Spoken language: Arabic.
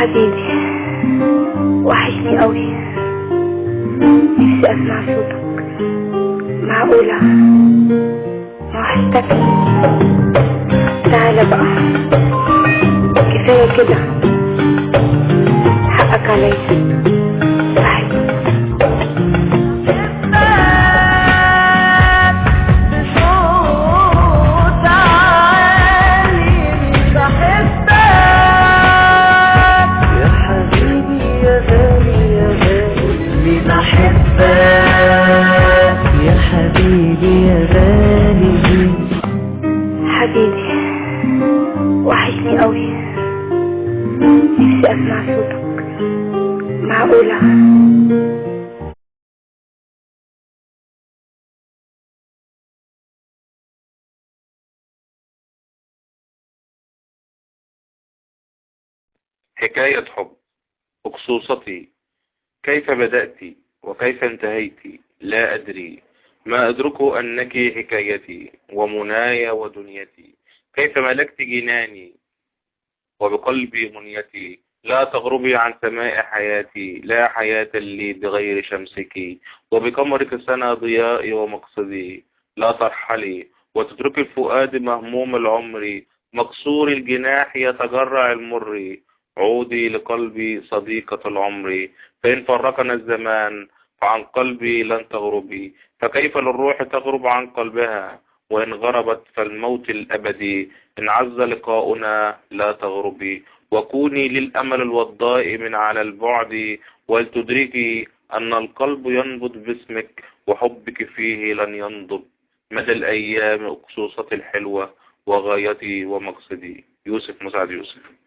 حبيبي وحشني قوي، نفسي اسمع صوتك. معقولة ما وحشتكش؟ تعالى بقى، كفاية كده، حقك عليا. يا حبيبي يا غالي، حبيبي وحشني قوي، نفسي اسمع صوتك. معقولة حكاية حب. أقصوصتي، كيف بدأت وكيف انتهيت لا أدري، ما أدرك أنك حكايتي ومناي ودنيتي. كيف ملكت جناني وبقلبي منيتي، لا تغربي عن سماء حياتي، لا حياة لي بغير شمسك، وبقمرك سنة ضيائي ومقصدي. لا ترحلي وتترك الفؤاد مهموم العمر، مكسور الجناح يتجرع المر. عودي لقلبي صديقة العمر، فإن فرقنا الزمان فعن قلبي لن تغربي. فكيف للروح تغرب عن قلبها، وإن غربت فالموت الأبدي. إن عز لقاؤنا لا تغربي، وكوني للأمل الوضاء من على البعد، ولتدركي أن القلب ينبض باسمك، وحبك فيه لن ينضب مدى الأيام. أقصوصتي الحلوة وغايتي ومقصدي. يوسف مسعد يوسف.